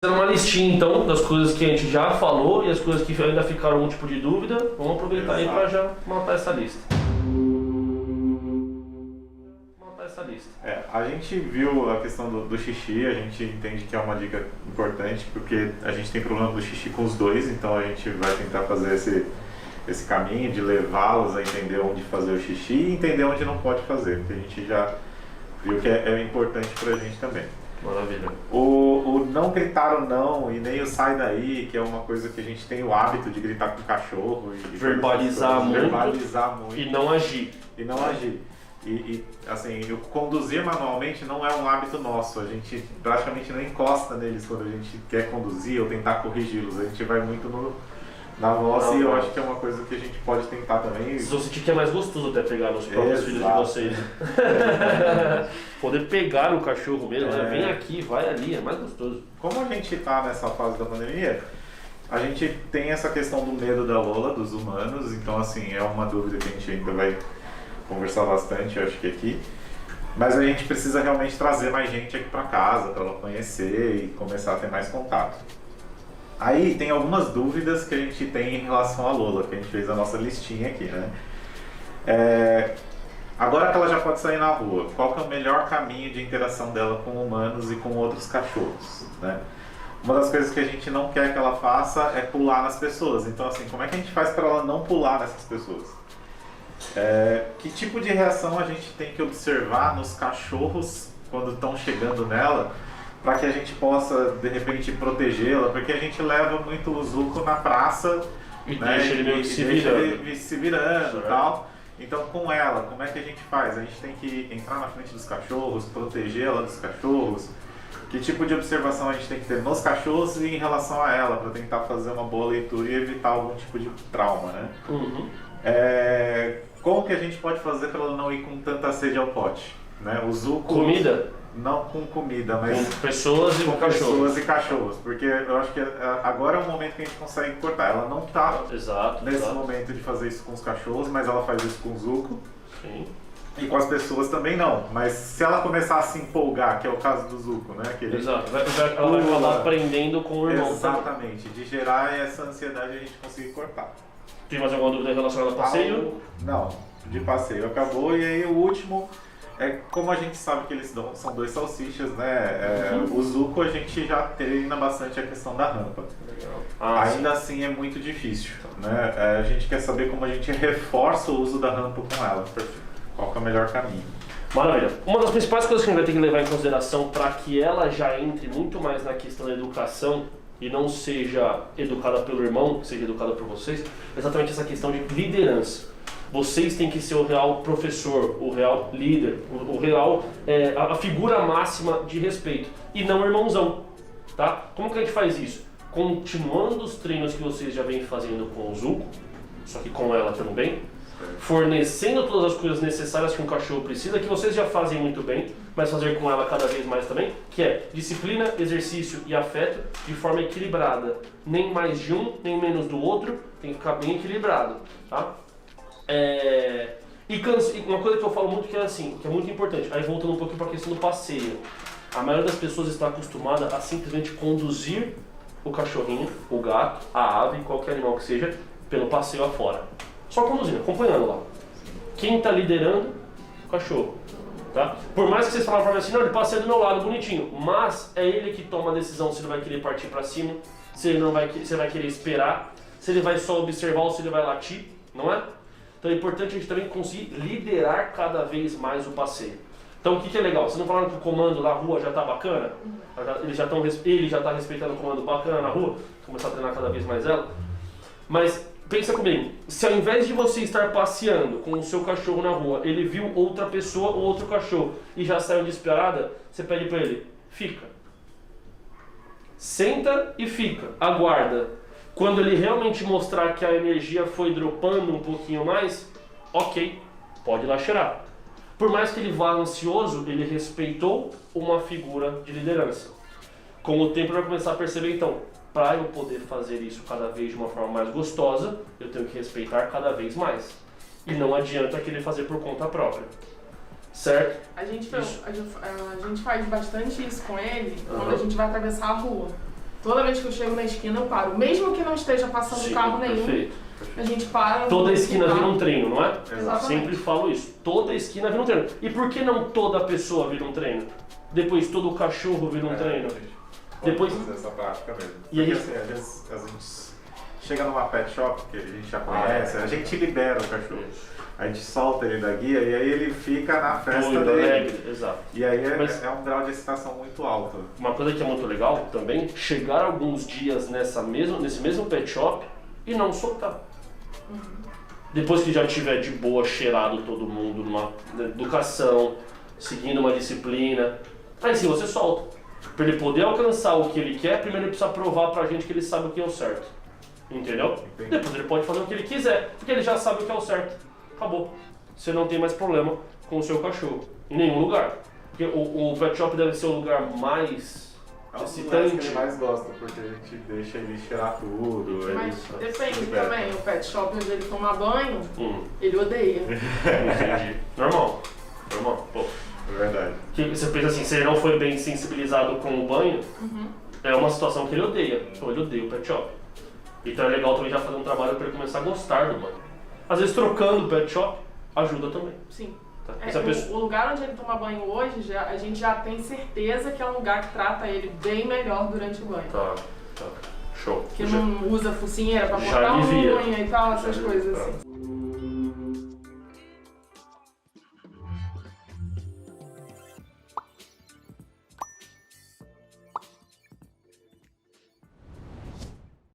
Uma listinha então das coisas que a gente já falou e as coisas que ainda ficaram algum tipo de dúvida. Vamos aproveitar aí para já matar essa lista. A gente viu a questão do xixi, a gente entende que é uma dica importante porque a gente tem problema do xixi com os dois, então a gente vai tentar fazer esse caminho de levá-los a entender onde fazer o xixi e entender onde não pode fazer, porque a gente já viu que é importante pra gente também. Maravilha. O não gritar o não e nem o sai daí, que é uma coisa que a gente tem o hábito de gritar com o cachorro e verbalizar muito e não agir. E assim, o conduzir manualmente não é um hábito nosso, a gente praticamente não encosta neles quando a gente quer conduzir ou tentar corrigi-los, a gente vai muito na voz e eu acho que é uma coisa que a gente pode tentar também. Vocês vão sentir que é mais gostoso até pegar nos próprios filhos de vocês. Poder pegar o cachorro mesmo, né? Vem aqui, vai ali, é mais gostoso. Como a gente está nessa fase da pandemia, a gente tem essa questão do medo da Lola, dos humanos, então assim, é uma dúvida que a gente ainda vai conversar bastante, eu acho que aqui. Mas a gente precisa realmente trazer mais gente aqui para casa, para ela conhecer e começar a ter mais contato. Aí tem algumas dúvidas que a gente tem em relação à Lola, que a gente fez a nossa listinha aqui, né? Agora que ela já pode sair na rua, qual que é o melhor caminho de interação dela com humanos e com outros cachorros, né? Uma das coisas que a gente não quer que ela faça é pular nas pessoas. Então assim, como é que a gente faz para ela não pular nessas pessoas? Que tipo de reação a gente tem que observar nos cachorros quando estão chegando nela para que a gente possa, de repente, protegê-la, porque a gente leva muito o Zuko na praça e né, deixa ele meio que se virando e tal. Então, com ela, como é que a gente faz? A gente tem que entrar na frente dos cachorros, protegê-la dos cachorros. Que tipo de observação a gente tem que ter nos cachorros e em relação a ela, para tentar fazer uma boa leitura e evitar algum tipo de trauma, né? Uhum. Como que a gente pode fazer para ela não ir com tanta sede ao pote? Né? O Zuko... Comida? Não com comida, mas com pessoas e com cachorros. Pessoas e cachorros, porque eu acho que agora é o momento que a gente consegue cortar. Ela não está nesse momento de fazer isso com os cachorros, mas ela faz isso com o Zuko. Sim. E com as pessoas também não. Mas se ela começar a se empolgar, que é o caso do Zuko, né? Que Exato, ela vai acabar aprendendo com o irmão. Exatamente, de gerar essa ansiedade a gente conseguir cortar. Tem mais alguma dúvida relacionada ao passeio? Não, de passeio acabou. E aí o último... como a gente sabe que eles são dois salsichas, né? O Zuko a gente já treina bastante a questão da rampa. Ainda assim é muito difícil, né? A gente quer saber como a gente reforça o uso da rampa com ela. Qual que é o melhor caminho? Maravilha. Uma das principais coisas que a gente vai ter que levar em consideração para que ela já entre muito mais na questão da educação e não seja educada pelo irmão, seja educada por vocês, é exatamente essa questão de liderança. Vocês têm que ser o real professor, o real líder, o real, a figura máxima de respeito e não o irmãozão, tá? Como que a gente faz isso? Continuando os treinos que vocês já vêm fazendo com o Zuko, só que com ela também, fornecendo todas as coisas necessárias que um cachorro precisa, que vocês já fazem muito bem, mas fazer com ela cada vez mais também, que é disciplina, exercício e afeto de forma equilibrada. Nem mais de um, nem menos do outro, tem que ficar bem equilibrado, tá? E uma coisa que eu falo muito que é assim, que é muito importante, aí voltando um pouquinho para a questão do passeio. A maioria das pessoas está acostumada a simplesmente conduzir o cachorrinho, o gato, a ave, qualquer animal que seja, pelo passeio afora. Só conduzindo, acompanhando lá. Quem está liderando? O cachorro. Tá? Por mais que vocês falam para mim assim, não, ele passeia do meu lado, bonitinho. Mas é ele que toma a decisão se ele vai querer partir para cima, se ele vai querer esperar, se ele vai só observar ou se ele vai latir, não é? Então é importante a gente também conseguir liderar cada vez mais o passeio. Então o que é legal? Vocês não falaram que o comando na rua já está bacana? Ele já está respeitando o comando bacana na rua? Começar a treinar cada vez mais ela? Mas pensa comigo, se ao invés de você estar passeando com o seu cachorro na rua, ele viu outra pessoa ou outro cachorro e já saiu desesperada, você pede para ele, fica. Senta e fica, aguarda. Quando ele realmente mostrar que a energia foi dropando um pouquinho mais, ok, pode ir lá cheirar. Por mais que ele vá ansioso, ele respeitou uma figura de liderança. Com o tempo ele vai começar a perceber, então, para eu poder fazer isso cada vez de uma forma mais gostosa, eu tenho que respeitar cada vez mais. E não adianta querer fazer por conta própria. Certo? A gente faz bastante isso com ele quando a gente vai atravessar a rua. Toda vez que eu chego na esquina eu paro. Mesmo que não esteja passando Sim, carro nenhum, perfeito. a gente para. Toda esquina vira um treino, não é? Exatamente. Sempre falo isso. Toda esquina vira um treino. E por que não toda pessoa vira um treino? Depois todo cachorro vira um treino. Depois fazer essa prática mesmo. E aí- Porque assim, às vezes a gente chega numa pet shop que a gente já conhece, a gente libera o cachorro. A gente solta ele da guia e aí ele fica na festa doido, dele. alegre, exato. E aí Mas- é um grau de excitação muito alto. Uma coisa que é muito legal também, chegar alguns dias nesse mesmo pet shop e não soltar. Depois que já tiver de boa cheirado todo mundo, numa educação, seguindo uma disciplina, aí sim você solta. Para ele poder alcançar o que ele quer, primeiro ele precisa provar pra gente que ele sabe o que é o certo. Entendeu? Entendi. Depois ele pode fazer o que ele quiser, porque ele já sabe o que é o certo. Acabou. Você não tem mais problema com o seu cachorro. Em nenhum lugar. Porque o pet shop deve ser o lugar mais É um dos lugares que excitante. ele mais gosta, porque a gente deixa ele cheirar tudo. Mas ele depende libera. também. O pet shop onde ele toma banho, Hum, ele odeia. entendi. Normal. Normal. Pô. É verdade. Que você pensa assim, se ele não foi bem sensibilizado com o banho, é uma situação que ele odeia. Então ele odeia o pet shop. Então é legal também já fazer um trabalho para ele começar a gostar do banho. Às vezes trocando o pet shop ajuda também. Sim. Tá? É, Se a pessoa- o lugar onde ele toma banho hoje, a gente já tem certeza que é um lugar que trata ele bem melhor durante o banho. Tá, tá. Show. Que não usa focinheira pra Já cortar alivia. unha e tal, essas Já coisas alivia, assim.